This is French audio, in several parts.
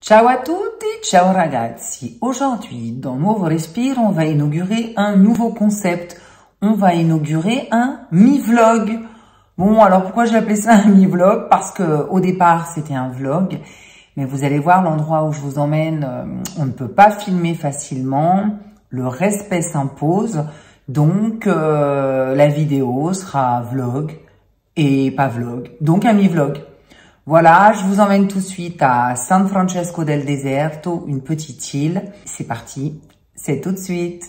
Ciao à tutti, ciao ragazzi. Aujourd'hui, dans Nuovo Respiro, on va inaugurer un nouveau concept. On va inaugurer un mi-vlog. Bon, alors pourquoi j'ai appelé ça un mi-vlog? Parce que au départ, c'était un vlog. Mais vous allez voir l'endroit où je vous emmène, on ne peut pas filmer facilement. Le respect s'impose. Donc, la vidéo sera vlog et pas vlog. Donc, un mi-vlog. Voilà, je vous emmène tout de suite à San Francesco del Deserto, une petite île. C'est parti, c'est tout de suite.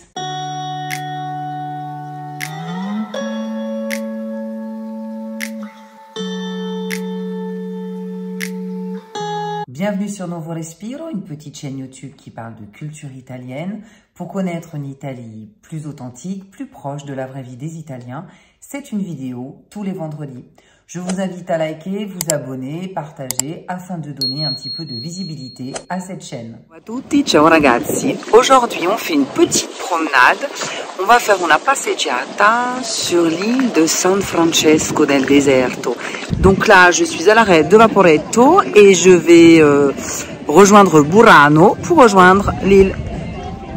Bienvenue sur Nuovo Respiro, une petite chaîne YouTube qui parle de culture italienne pour connaître une Italie plus authentique, plus proche de la vraie vie des Italiens. C'est une vidéo tous les vendredis. Je vous invite à liker, vous abonner, partager afin de donner un petit peu de visibilité à cette chaîne. Ciao a tutti, ciao ragazzi. Aujourd'hui, on fait une petite promenade. On va faire una passeggiata sur l'île de San Francesco del Deserto. Donc là, je suis à l'arrêt de Vaporetto et je vais rejoindre Burano pour rejoindre l'île.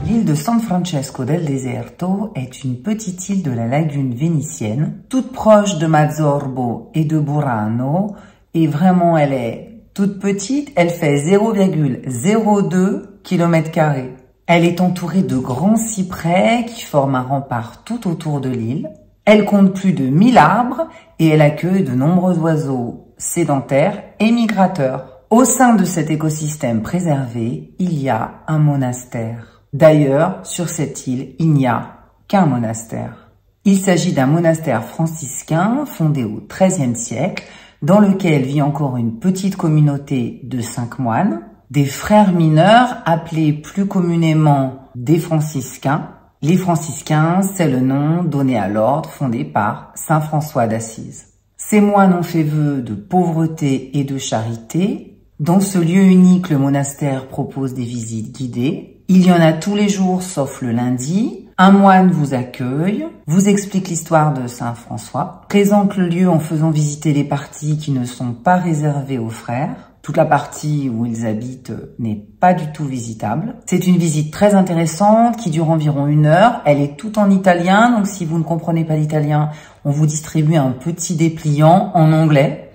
L'île de San Francesco del Deserto est une petite île de la lagune vénitienne, toute proche de Mazzorbo et de Burano. Et vraiment, elle est toute petite, elle fait 0,02 km². Elle est entourée de grands cyprès qui forment un rempart tout autour de l'île. Elle compte plus de 1000 arbres et elle accueille de nombreux oiseaux sédentaires et migrateurs. Au sein de cet écosystème préservé, il y a un monastère. D'ailleurs, sur cette île, il n'y a qu'un monastère. Il s'agit d'un monastère franciscain fondé au XIIIe siècle, dans lequel vit encore une petite communauté de 5 moines, des frères mineurs appelés plus communément des franciscains. Les franciscains, c'est le nom donné à l'ordre fondé par saint François d'Assise. Ces moines ont fait vœu de pauvreté et de charité. Dans ce lieu unique, le monastère propose des visites guidées. Il y en a tous les jours sauf le lundi. Un moine vous accueille, vous explique l'histoire de saint François, présente le lieu en faisant visiter les parties qui ne sont pas réservées aux frères. Toute la partie où ils habitent n'est pas du tout visitable. C'est une visite très intéressante qui dure environ 1 heure. Elle est toute en italien, donc si vous ne comprenez pas l'italien, on vous distribue un petit dépliant en anglais.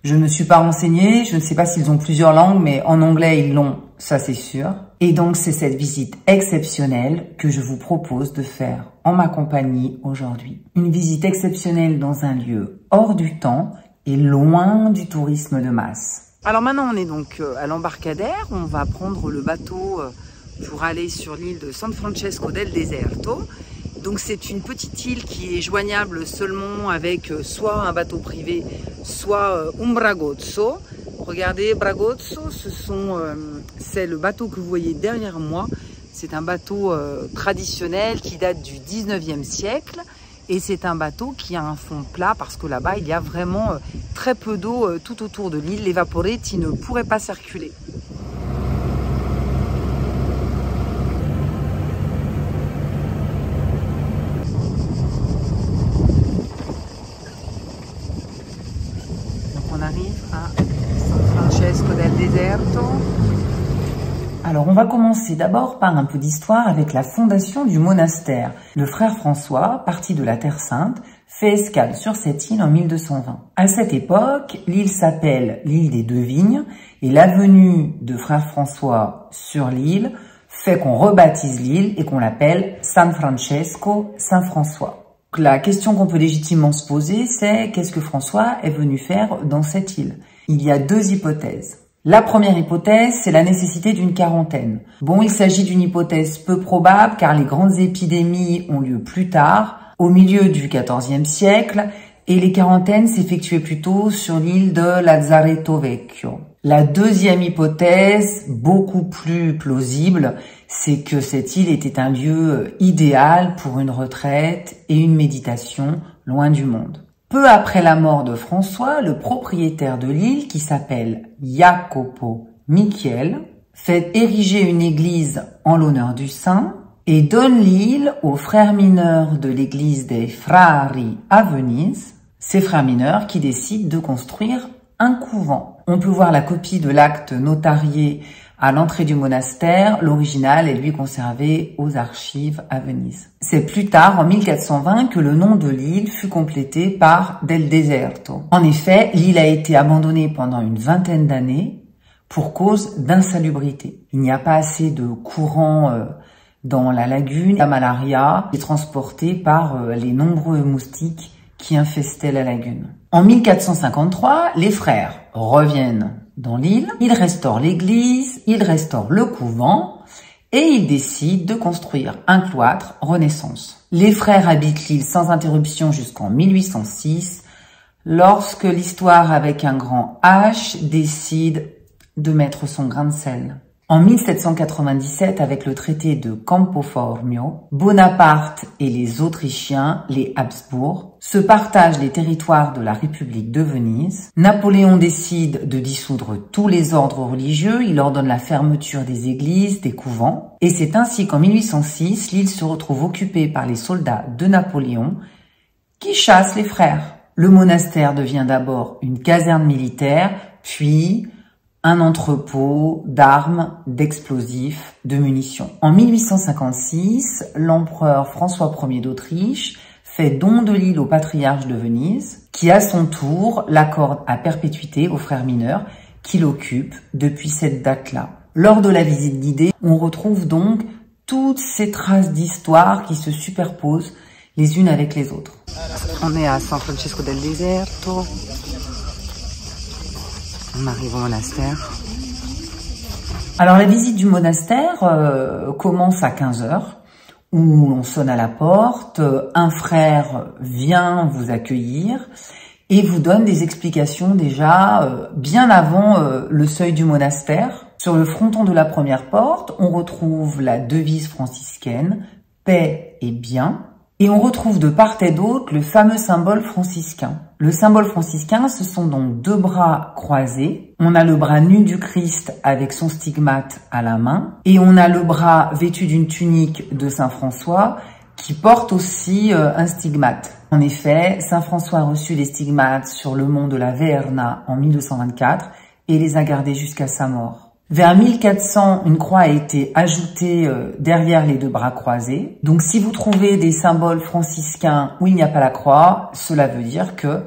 Je ne me suis pas renseignée, je ne sais pas s'ils ont plusieurs langues, mais en anglais ils l'ont, ça c'est sûr. Et donc c'est cette visite exceptionnelle que je vous propose de faire en ma compagnie aujourd'hui. Une visite exceptionnelle dans un lieu hors du temps et loin du tourisme de masse. Alors maintenant on est donc à l'embarcadère, on va prendre le bateau pour aller sur l'île de San Francesco del Deserto. Donc c'est une petite île qui est joignable seulement avec soit un bateau privé, soit un bragozzo. Regardez, bragozzo, c'est le bateau que vous voyez derrière moi. C'est un bateau traditionnel qui date du 19e siècle. Et c'est un bateau qui a un fond plat parce que là-bas, il y a vraiment très peu d'eau tout autour de l'île. Les vaporetti ne pourraient pas circuler. On arrive à San Francesco del Deserto. Alors, on va commencer d'abord par un peu d'histoire avec la fondation du monastère. Le frère François, parti de la Terre Sainte, fait escale sur cette île en 1220. À cette époque, l'île s'appelle l'île des Deux Vignes et la venue de frère François sur l'île fait qu'on rebaptise l'île et qu'on l'appelle San Francesco, Saint François. La question qu'on peut légitimement se poser, c'est qu'est-ce que François est venu faire dans cette île? Il y a 2 hypothèses. La première hypothèse, c'est la nécessité d'une quarantaine. Bon, il s'agit d'une hypothèse peu probable car les grandes épidémies ont lieu plus tard, au milieu du XIVe siècle, et les quarantaines s'effectuaient plutôt sur l'île de Lazzaretto Vecchio. La deuxième hypothèse, beaucoup plus plausible, c'est que cette île était un lieu idéal pour une retraite et une méditation loin du monde. Peu après la mort de François, le propriétaire de l'île, qui s'appelle Jacopo Michiel, fait ériger une église en l'honneur du saint et donne l'île aux frères mineurs de l'église des Frari à Venise, ces frères mineurs qui décident de construire un couvent. On peut voir la copie de l'acte notarié À l'entrée du monastère, l'original est lui conservé aux archives à Venise. C'est plus tard, en 1420, que le nom de l'île fut complété par Del Deserto. En effet, l'île a été abandonnée pendant une vingtaine d'années pour cause d'insalubrité. Il n'y a pas assez de courant dans la lagune. La malaria est transportée par les nombreux moustiques qui infestaient la lagune. En 1453, les frères reviennent dans l'île, ils restaurent l'église, ils restaurent le couvent et ils décident de construire un cloître Renaissance. Les frères habitent l'île sans interruption jusqu'en 1806, lorsque l'histoire avec un grand H décide de mettre son grain de sel. En 1797, avec le traité de Campo Formio, Bonaparte et les Autrichiens, les Habsbourg, se partagent les territoires de la République de Venise. Napoléon décide de dissoudre tous les ordres religieux, il ordonne la fermeture des églises, des couvents, et c'est ainsi qu'en 1806, l'île se retrouve occupée par les soldats de Napoléon qui chassent les frères. Le monastère devient d'abord une caserne militaire, puis un entrepôt d'armes, d'explosifs, de munitions. En 1856, l'empereur François Ier d'Autriche fait don de l'île au patriarche de Venise, qui à son tour l'accorde à perpétuité aux frères mineurs qui l'occupent depuis cette date-là. Lors de la visite guidée, on retrouve donc toutes ces traces d'histoire qui se superposent les unes avec les autres. On est à San Francisco del Deserto. On arrive au monastère. Alors la visite du monastère commence à 15 h, où on sonne à la porte, un frère vient vous accueillir et vous donne des explications déjà bien avant le seuil du monastère. Sur le fronton de la première porte, on retrouve la devise franciscaine « Paix et bien ». Et on retrouve de part et d'autre le fameux symbole franciscain. Le symbole franciscain, ce sont donc deux bras croisés. On a le bras nu du Christ avec son stigmate à la main. Et on a le bras vêtu d'une tunique de Saint François qui porte aussi un stigmate. En effet, Saint François a reçu les stigmates sur le mont de la Verna en 1224 et les a gardés jusqu'à sa mort. Vers 1400, une croix a été ajoutée derrière les deux bras croisés. Donc si vous trouvez des symboles franciscains où il n'y a pas la croix, cela veut dire que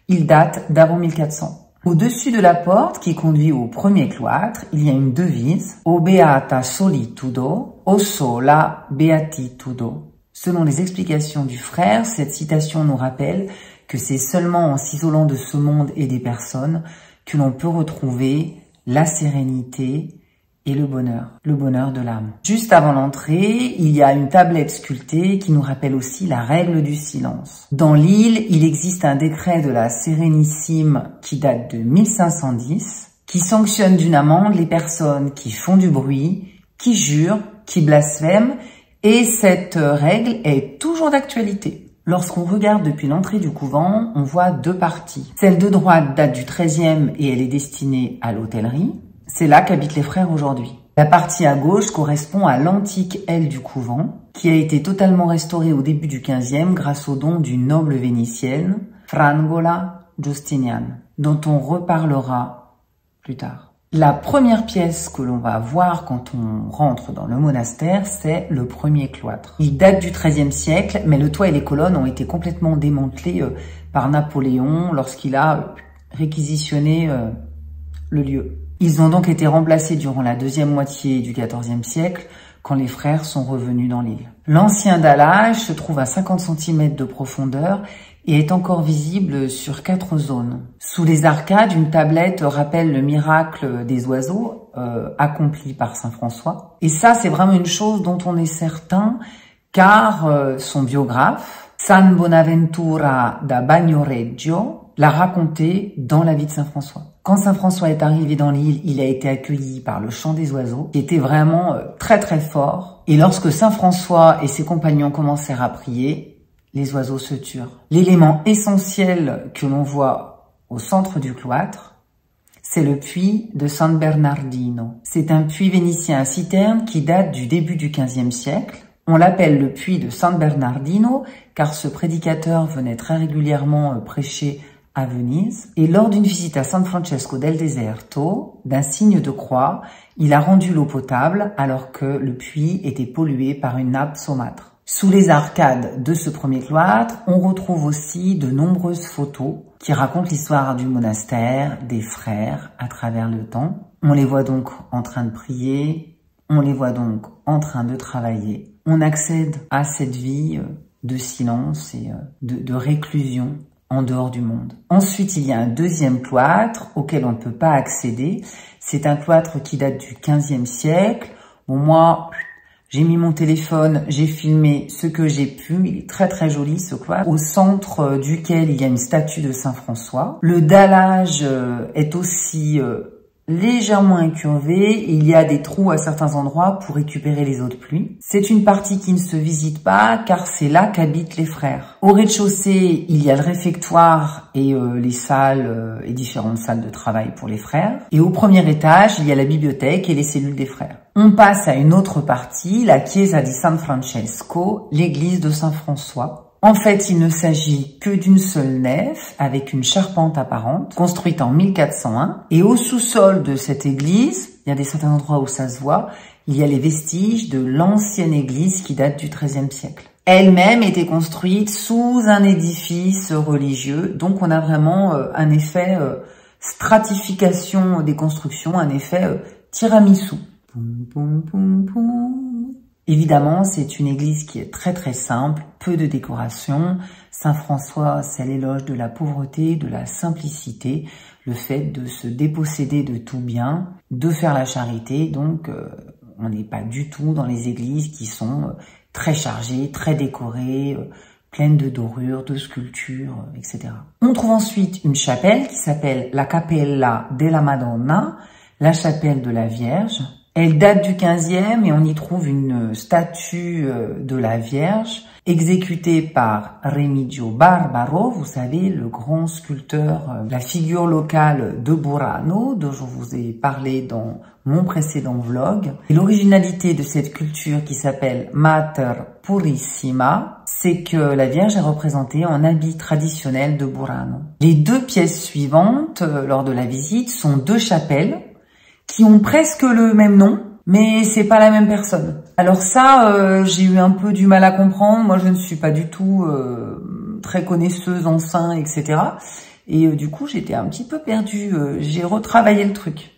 ils datent d'avant 1400. Au-dessus de la porte qui conduit au premier cloître, il y a une devise « O beata solitudo, o sola beatitudo ». Selon les explications du frère, cette citation nous rappelle que c'est seulement en s'isolant de ce monde et des personnes que l'on peut retrouver la sérénité et le bonheur de l'âme. Juste avant l'entrée, il y a une tablette sculptée qui nous rappelle aussi la règle du silence. Dans l'île, il existe un décret de la Sérénissime qui date de 1510, qui sanctionne d'une amende les personnes qui font du bruit, qui jurent, qui blasphèment, et cette règle est toujours d'actualité. Lorsqu'on regarde depuis l'entrée du couvent, on voit deux parties. Celle de droite date du XIIIe et elle est destinée à l'hôtellerie. C'est là qu'habitent les frères aujourd'hui. La partie à gauche correspond à l'antique aile du couvent, qui a été totalement restaurée au début du XVe grâce au don d'une noble vénitienne, Frangola Giustinian, dont on reparlera plus tard. La première pièce que l'on va voir quand on rentre dans le monastère, c'est le premier cloître. Il date du XIIIe siècle, mais le toit et les colonnes ont été complètement démantelés par Napoléon lorsqu'il a réquisitionné le lieu. Ils ont donc été remplacés durant la deuxième moitié du XIVe siècle, quand les frères sont revenus dans l'île. L'ancien dallage se trouve à 50 cm de profondeur et est encore visible sur 4 zones. Sous les arcades, une tablette rappelle le miracle des oiseaux accompli par Saint François. Et ça, c'est vraiment une chose dont on est certain, car son biographe, San Bonaventura da Bagnoregio, l'a raconté dans la vie de Saint François. Quand Saint François est arrivé dans l'île, il a été accueilli par le chant des oiseaux, qui était vraiment très très fort. Et lorsque Saint François et ses compagnons commencèrent à prier, les oiseaux se turent. L'élément essentiel que l'on voit au centre du cloître, c'est le puits de San Bernardino. C'est un puits vénitien à citerne qui date du début du XVe siècle. On l'appelle le puits de San Bernardino car ce prédicateur venait très régulièrement prêcher à Venise. Et lors d'une visite à San Francesco del Deserto, d'un signe de croix, il a rendu l'eau potable alors que le puits était pollué par une nappe saumâtre. Sous les arcades de ce premier cloître, on retrouve aussi de nombreuses photos qui racontent l'histoire du monastère, des frères à travers le temps. On les voit donc en train de prier, on les voit donc en train de travailler. On accède à cette vie de silence et de réclusion en dehors du monde. Ensuite, il y a un deuxième cloître auquel on ne peut pas accéder. C'est un cloître qui date du XVe siècle. Bon, moi, j'ai mis mon téléphone, j'ai filmé ce que j'ai pu. Il est très très joli ce cloître, au centre duquel il y a une statue de Saint François. Le dallage est aussi légèrement incurvé. Il y a des trous à certains endroits pour récupérer les eaux de pluie. C'est une partie qui ne se visite pas car c'est là qu'habitent les frères. Au rez-de-chaussée, il y a le réfectoire et les salles et différentes salles de travail pour les frères. Et au premier étage, il y a la bibliothèque et les cellules des frères. On passe à une autre partie, la Chiesa di San Francesco, l'église de Saint François. En fait, il ne s'agit que d'une seule nef avec une charpente apparente, construite en 1401. Et au sous-sol de cette église, il y a des certains endroits où ça se voit, il y a les vestiges de l'ancienne église qui date du XIIIe siècle. Elle-même était construite sous un édifice religieux, donc on a vraiment un effet stratification des constructions, un effet tiramisu. Poum, poum, poum, poum. Évidemment, c'est une église qui est très très simple, peu de décoration. Saint François, c'est l'éloge de la pauvreté, de la simplicité, le fait de se déposséder de tout bien, de faire la charité. Donc, on n'est pas du tout dans les églises qui sont très chargées, très décorées, pleines de dorures, de sculptures, etc. On trouve ensuite une chapelle qui s'appelle la Cappella della Madonna, la chapelle de la Vierge. Elle date du XVe et on y trouve une statue de la Vierge exécutée par Remigio Barbaro, vous savez, le grand sculpteur, la figure locale de Burano, dont je vous ai parlé dans mon précédent vlog. Et l'originalité de cette sculpture qui s'appelle Mater Purissima, c'est que la Vierge est représentée en habit traditionnel de Burano. Les deux pièces suivantes lors de la visite sont deux chapelles qui ont presque le même nom, mais c'est pas la même personne. Alors ça, j'ai eu un peu du mal à comprendre. Moi, je ne suis pas du tout très connaisseuse en saints, etc. Et du coup, j'étais un petit peu perdue. J'ai retravaillé le truc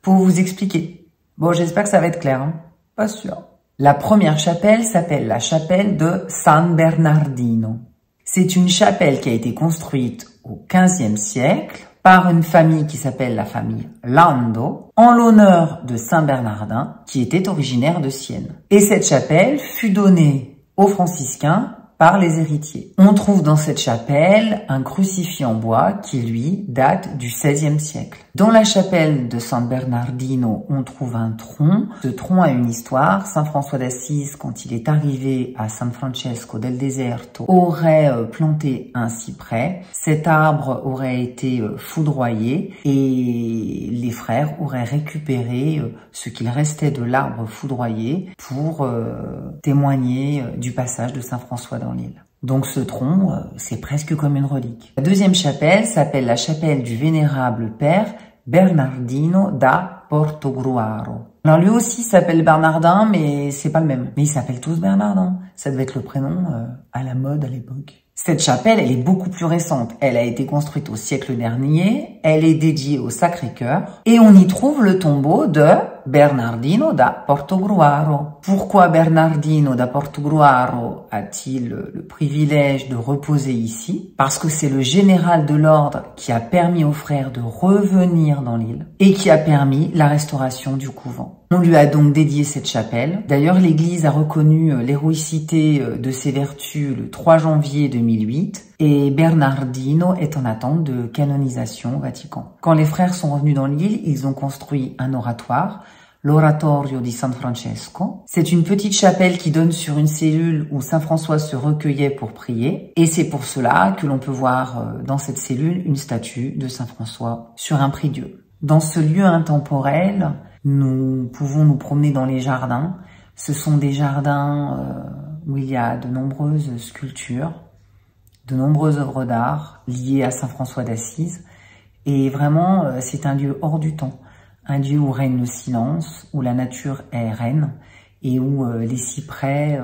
pour vous expliquer. Bon, j'espère que ça va être clair, hein. Pas sûr. La première chapelle s'appelle la chapelle de San Bernardino. C'est une chapelle qui a été construite au XVe siècle par une famille qui s'appelle la famille Lando, en l'honneur de Saint Bernardin, qui était originaire de Sienne. Et cette chapelle fut donnée aux franciscains par les héritiers. On trouve dans cette chapelle un crucifix en bois qui, lui, date du XVIe siècle. Dans la chapelle de San Bernardino, on trouve un tronc. Ce tronc a une histoire. Saint François d'Assise, quand il est arrivé à San Francesco del Deserto, aurait planté un cyprès. Cet arbre aurait été foudroyé et les frères auraient récupéré ce qu'il restait de l'arbre foudroyé pour témoigner du passage de Saint François dans l'île. Donc ce tronc, c'est presque comme une relique. La deuxième chapelle s'appelle la chapelle du vénérable père Bernardino da Portogruaro. Alors lui aussi s'appelle Bernardin, mais c'est pas le même. Mais ils s'appellent tous Bernardin. Ça devait être le prénom à la mode à l'époque. Cette chapelle, elle est beaucoup plus récente. Elle a été construite au siècle dernier. Elle est dédiée au Sacré-Cœur. Et on y trouve le tombeau de Bernardino da Portogruaro. Pourquoi Bernardino da Portogruaro a-t-il le privilège de reposer ici? Parce que c'est le général de l'ordre qui a permis aux frères de revenir dans l'île et qui a permis la restauration du couvent. On lui a donc dédié cette chapelle. D'ailleurs, l'Église a reconnu l'héroïcité de ses vertus le 3 janvier 2008 et Bernardino est en attente de canonisation au Vatican. Quand les frères sont revenus dans l'île, ils ont construit un oratoire, l'Oratorio di San Francesco. C'est une petite chapelle qui donne sur une cellule où Saint François se recueillait pour prier. Et c'est pour cela que l'on peut voir dans cette cellule une statue de Saint François sur un prie-dieu. Dans ce lieu intemporel, nous pouvons nous promener dans les jardins. Ce sont des jardins où il y a de nombreuses sculptures, de nombreuses œuvres d'art liées à Saint François d'Assise. Et vraiment, c'est un lieu hors du temps. Un lieu où règne le silence, où la nature est reine et où les cyprès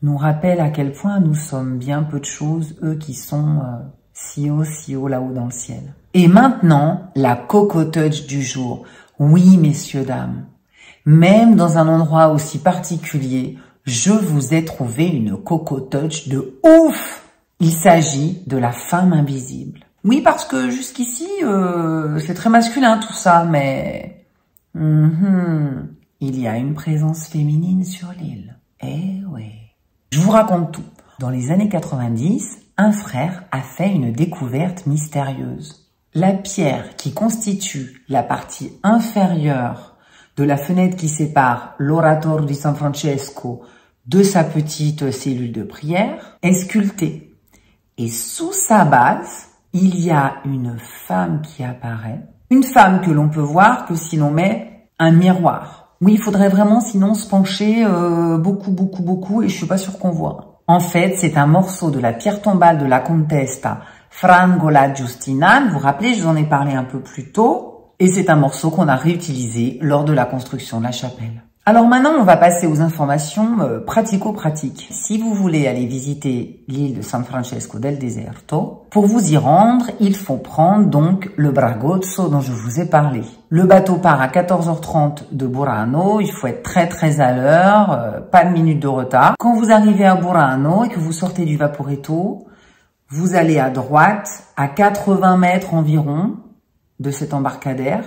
nous rappellent à quel point nous sommes bien peu de choses, eux qui sont si haut là-haut dans le ciel. Et maintenant, la Coco Touch du jour. Oui, messieurs, dames, même dans un endroit aussi particulier, je vous ai trouvé une Coco Touch de ouf! Il s'agit de la femme invisible. Oui, parce que jusqu'ici, c'est très masculin tout ça, mais il y a une présence féminine sur l'île. Eh oui. Je vous raconte tout. Dans les années 90, un frère a fait une découverte mystérieuse. La pierre qui constitue la partie inférieure de la fenêtre qui sépare l'Oratorio di San Francesco de sa petite cellule de prière est sculptée. Et sous sa base, il y a une femme qui apparaît. Une femme que l'on peut voir que si l'on met un miroir. Oui, il faudrait vraiment sinon se pencher beaucoup et je suis pas sûre qu'on voit. En fait, c'est un morceau de la pierre tombale de la Contessa Frangola Giustina. Vous vous rappelez, je vous en ai parlé un peu plus tôt. Et c'est un morceau qu'on a réutilisé lors de la construction de la chapelle. Alors maintenant, on va passer aux informations pratico-pratiques. Si vous voulez aller visiter l'île de San Francesco del Deserto, pour vous y rendre, il faut prendre donc le Bragozzo dont je vous ai parlé. Le bateau part à 14h30 de Burano, il faut être très à l'heure, pas de minute de retard. Quand vous arrivez à Burano et que vous sortez du Vaporetto, vous allez à droite, à 80 mètres environ de cet embarcadère.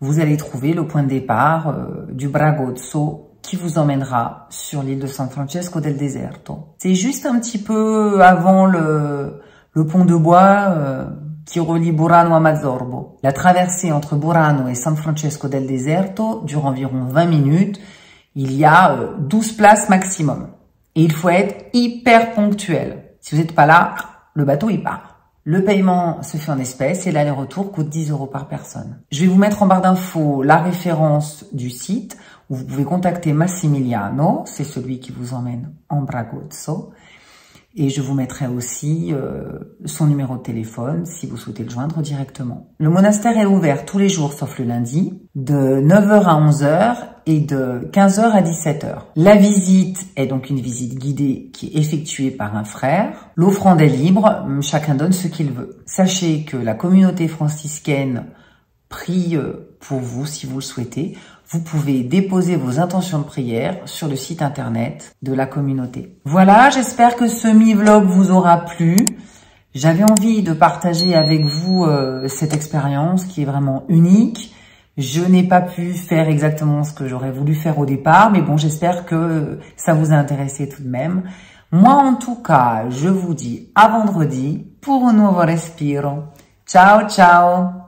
Vous allez trouver le point de départ du Bragozzo qui vous emmènera sur l'île de San Francesco del Deserto. C'est juste un petit peu avant le pont de bois qui relie Burano à Mazzorbo. La traversée entre Burano et San Francesco del Deserto dure environ 20 minutes. Il y a 12 places maximum. Et il faut être hyper ponctuel. Si vous n'êtes pas là, le bateau il part. Le paiement se fait en espèces et l'aller-retour coûte 10 € par personne. Je vais vous mettre en barre d'infos la référence du site où vous pouvez contacter Massimiliano, c'est celui qui vous emmène en Bragozzo. Et je vous mettrai aussi son numéro de téléphone si vous souhaitez le joindre directement. Le monastère est ouvert tous les jours sauf le lundi, de 9h à 11h et de 15h à 17h. La visite est donc une visite guidée qui est effectuée par un frère. L'offrande est libre, chacun donne ce qu'il veut. Sachez que la communauté franciscaine prie pour vous si vous le souhaitez. Vous pouvez déposer vos intentions de prière sur le site internet de la communauté. Voilà, j'espère que ce mi-vlog vous aura plu. J'avais envie de partager avec vous cette expérience qui est vraiment unique. Je n'ai pas pu faire exactement ce que j'aurais voulu faire au départ, mais bon, j'espère que ça vous a intéressé tout de même. Moi, en tout cas, je vous dis à vendredi pour un nouveau respiro. Ciao, ciao!